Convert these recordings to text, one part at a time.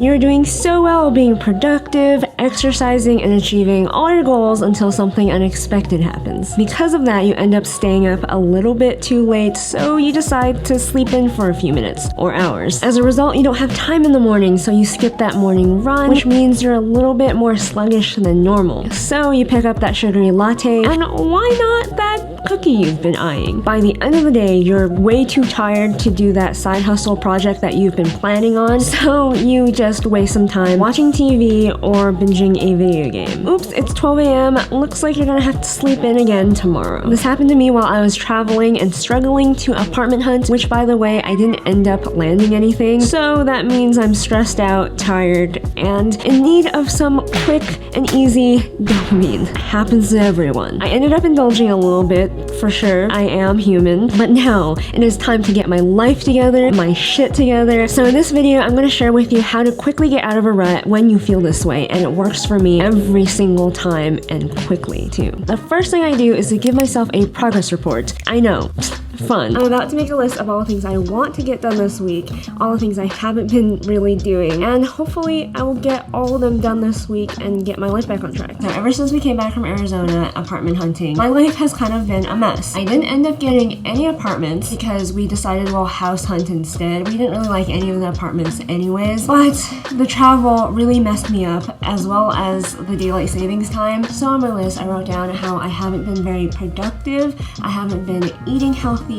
You're doing so well being productive, exercising, and achieving all your goals until something unexpected happens. Because of that, you end up staying up a little bit too late, so you decide to sleep in for a few minutes or hours. As a result, you don't have time in the morning, so you skip that morning run, which means you're a little bit more sluggish than normal. So you pick up that sugary latte, and why not that cookie you've been eyeing? By the end of the day, you're way too tired to do that side hustle project that you've been planning on, so you just waste some time watching TV or binging a video game. Oops, it's 12 a.m. Looks like you're gonna have to sleep in again tomorrow. This happened to me while I was traveling and struggling to apartment hunt, which by the way, I didn't end up landing anything. So that means I'm stressed out, tired, and in need of some quick and easy dopamine. Happens to everyone. I ended up indulging a little bit, for sure. I am human. But now, it is time to get my life together, my shit together. So in this video, I'm gonna share with you how to quickly get out of a rut when you feel this way, and it works for me every single time and quickly too. The first thing I do is to give myself a progress report. I know. Fun. I'm about to make a list of all the things I want to get done this week, all the things I haven't been really doing, and hopefully I will get all of them done this week and get my life back on track. So ever since we came back from Arizona apartment hunting, my life has kind of been a mess. I didn't end up getting any apartments because we decided we'll house hunt instead. We didn't really like any of the apartments anyways, but the travel really messed me up as well as the daylight savings time. So on my list I wrote down how I haven't been very productive, I haven't been eating healthy,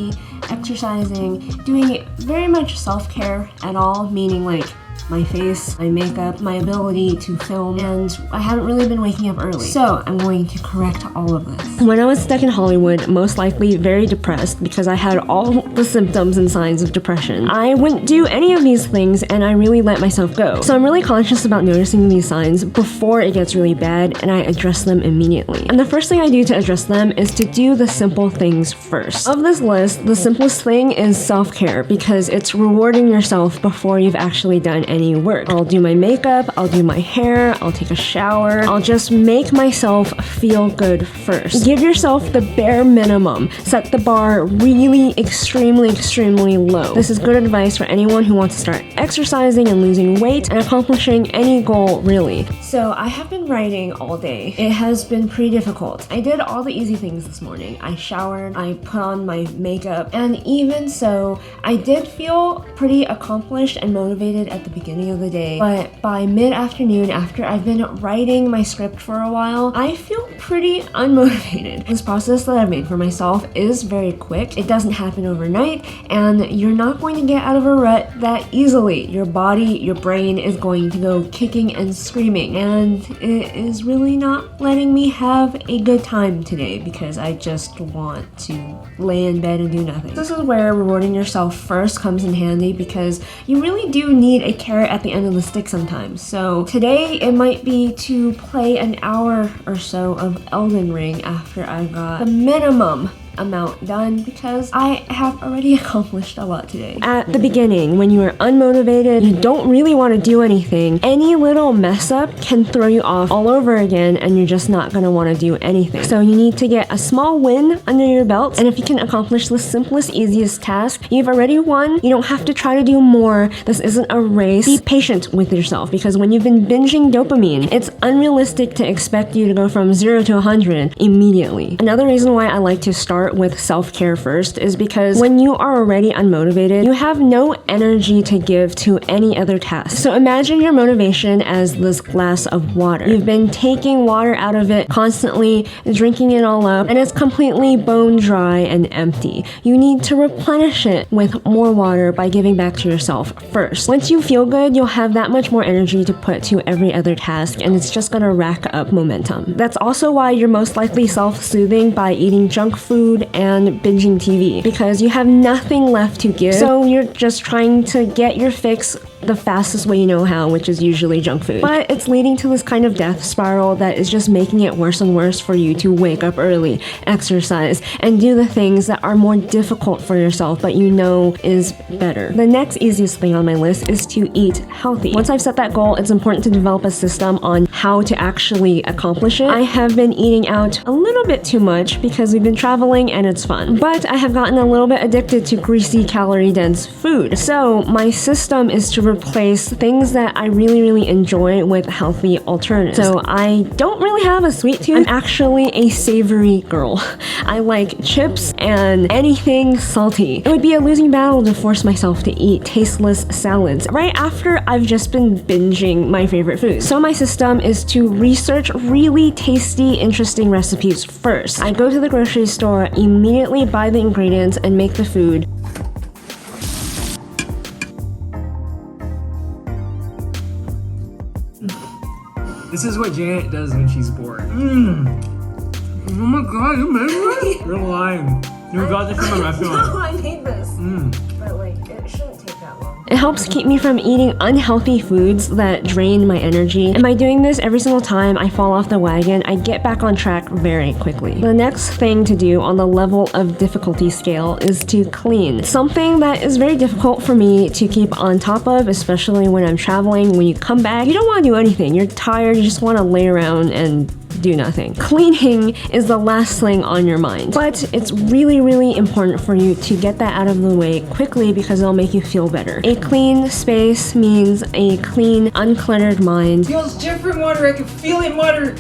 exercising, doing very much self-care at all, meaning like my face, my makeup, my ability to film, and I haven't really been waking up early. So I'm going to correct all of this. When I was stuck in Hollywood, most likely very depressed because I had all the symptoms and signs of depression, I wouldn't do any of these things and I really let myself go. So I'm really conscious about noticing these signs before it gets really bad, and I address them immediately. And the first thing I do to address them is to do the simple things first. Of this list, the simplest thing is self-care because it's rewarding yourself before you've actually done any work. I'll do my makeup, I'll do my hair, I'll take a shower, I'll just make myself feel good first. Give yourself the bare minimum. Set the bar really extremely low. This is good advice for anyone who wants to start exercising and losing weight and accomplishing any goal really. So I have been writing all day. It has been pretty difficult. I did all the easy things this morning. I showered, I put on my makeup, and even so, I did feel pretty accomplished and motivated at the beginning of the day, but by mid-afternoon, after I've been writing my script for a while, I feel pretty unmotivated. This process that I've made for myself is very quick. It doesn't happen overnight, and you're not going to get out of a rut that easily. Your body, your brain is going to go kicking and screaming, and it is really not letting me have a good time today because I just want to lay in bed and do nothing. This is where rewarding yourself first comes in handy because you really do need a carrot at the end of the stick sometimes. So today it might be to play an hour or so of Elden Ring after I got the minimum amount done because I have already accomplished a lot today. At the beginning, when you are unmotivated, you don't really want to do anything, any little mess up can throw you off all over again and you're just not going to want to do anything. So you need to get a small win under your belt, and if you can accomplish the simplest, easiest task, you've already won. You don't have to try to do more. This isn't a race. Be patient with yourself because when you've been binging dopamine, it's unrealistic to expect you to go from 0 to 100 immediately. Another reason why I like to start with self-care first is because when you are already unmotivated, you have no energy to give to any other task. So imagine your motivation as this glass of water. You've been taking water out of it constantly, drinking it all up, and it's completely bone dry and empty. You need to replenish it with more water by giving back to yourself first. Once you feel good, you'll have that much more energy to put to every other task, and it's just gonna rack up momentum. That's also why you're most likely self-soothing by eating junk food and binging TV, because you have nothing left to give, so you're just trying to get your fix the fastest way you know how, which is usually junk food. But it's leading to this kind of death spiral that is just making it worse and worse for you to wake up early, exercise, and do the things that are more difficult for yourself but you know is better. The next easiest thing on my list is to eat healthy. Once I've set that goal, it's important to develop a system on how to actually accomplish it. I have been eating out a little bit too much because we've been traveling and it's fun, but I have gotten a little bit addicted to greasy, calorie-dense food. So my system is to replace things that I really enjoy with healthy alternatives. So I don't really have a sweet tooth. I'm actually a savory girl. I like chips and anything salty. It would be a losing battle to force myself to eat tasteless salads right after I've just been binging my favorite foods. So my system is to research really tasty, interesting recipes first. I go to the grocery store, immediately buy the ingredients, and make the food. This is what Janet does when she's bored. Oh my god, you made this? You're lying. You got this from a restaurant. No, I made this. But like, it shouldn't take that long. It helps keep me from eating unhealthy foods that drain my energy. And by doing this every single time I fall off the wagon, I get back on track very quickly. The next thing to do on the level of difficulty scale is to clean. Something that is very difficult for me to keep on top of, especially when I'm traveling. When you come back, you don't want to do anything. You're tired, you just want to lay around and do nothing. Cleaning is the last thing on your mind, but it's really important for you to get that out of the way quickly because it'll make you feel better. A clean space means a clean, uncluttered mind. Feels different, Water. I can feel it, Water.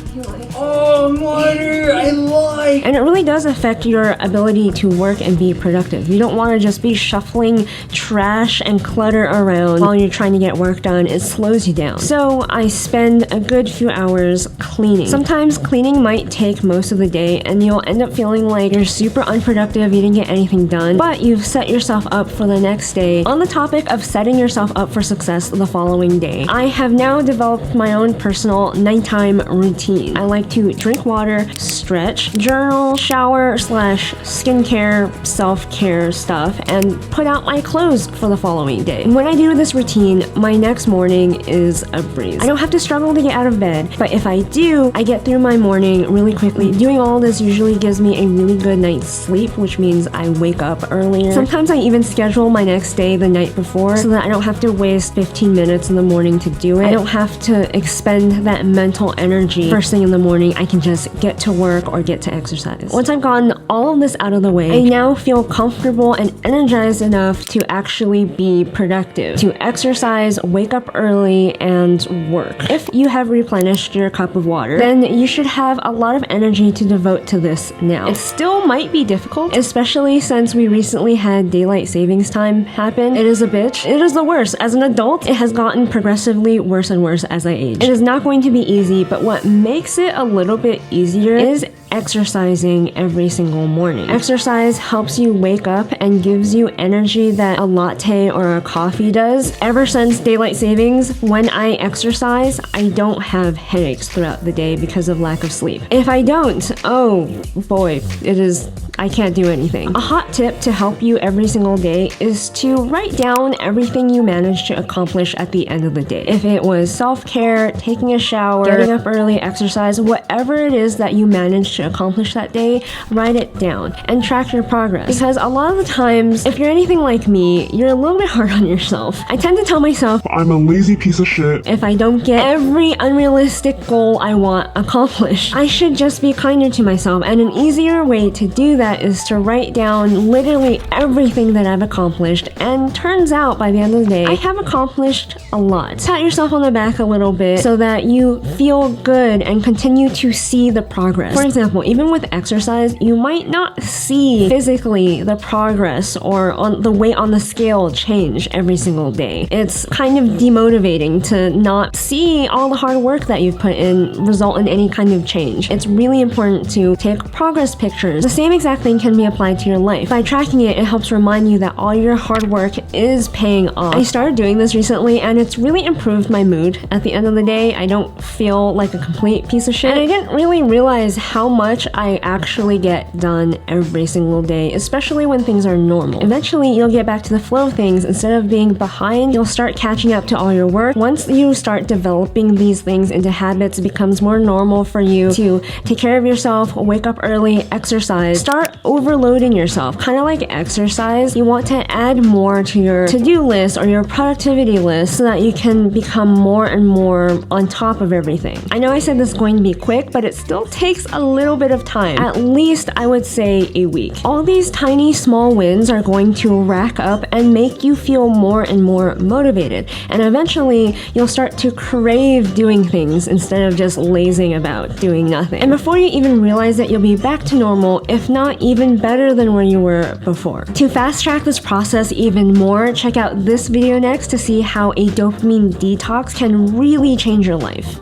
Oh, Water, I like. And it really does affect your ability to work and be productive. You don't want to just be shuffling trash and clutter around while you're trying to get work done. It slows you down. So I spend a good few hours cleaning. Sometimes cleaning might take most of the day and you'll end up feeling like you're super unproductive, you didn't get anything done, but you've set yourself up for the next day. On the topic of setting yourself up for success the following day, I have now developed my own personal nighttime routine. I like to drink water, stretch, journal, shower / skincare, self-care stuff, and put out my clothes for the following day. When I do this routine, my next morning is a breeze. I don't have to struggle to get out of bed, but if I do, I get through my morning really quickly. Doing all this usually gives me a really good night's sleep, which means I wake up earlier. Sometimes I even schedule my next day the night before so that I don't have to waste 15 minutes in the morning to do it. I don't have to expend that mental energy first thing in the morning. I can just get to work or get to exercise. Once I've gotten all of this out of the way, I now feel comfortable and energized enough to actually be productive, to exercise, wake up early, and work. If you have replenished your cup of water, then you should have a lot of energy to devote to this now. It still might be difficult, especially since we recently had daylight savings time happen. It is a bitch. It is the worst. As an adult, it has gotten progressively worse and worse as I age. It is not going to be easy, but what makes it a little bit easier is exercising every single morning. Exercise helps you wake up and gives you energy that a latte or a coffee does. Ever since daylight savings, when I exercise, I don't have headaches throughout the day because of lack of sleep. If I don't, oh boy, I can't do anything. A hot tip to help you every single day is to write down everything you managed to accomplish at the end of the day. If it was self-care, taking a shower, getting up early, exercise, whatever it is that you managed to accomplish that day, write it down and track your progress. Because a lot of the times, if you're anything like me, you're a little bit hard on yourself. I tend to tell myself, I'm a lazy piece of shit if I don't get every unrealistic goal I want accomplished. I should just be kinder to myself, and an easier way to do that is to write down literally everything that I've accomplished, and turns out by the end of the day, I have accomplished a lot. Pat yourself on the back a little bit so that you feel good and continue to see the progress. For example, even with exercise, you might not see physically the progress or on the weight on the scale change every single day. It's kind of demotivating to not see all the hard work that you've put in result in any kind of change. It's really important to take progress pictures. The same exact thing can be applied to your life. By tracking it, it helps remind you that all your hard work is paying off. I started doing this recently and it's really improved my mood. At the end of the day, I don't feel like a complete piece of shit. And I didn't really realize how much I actually get done every single day, especially when things are normal. Eventually, you'll get back to the flow of things. Instead of being behind, you'll start catching up to all your work. Once you start developing these things into habits, it becomes more normal possible for you to take care of yourself, wake up early, exercise. Start overloading yourself. Kind of like exercise, you want to add more to your to-do list or your productivity list so that you can become more and more on top of everything. I know I said this is going to be quick, but it still takes a little bit of time. At least I would say a week. All these tiny small wins are going to rack up and make you feel more and more motivated. And eventually you'll start to crave doing things instead of just lazing about doing nothing. And before you even realize it, you'll be back to normal, if not even better than where you were before. To fast track this process even more, check out this video next to see how a dopamine detox can really change your life.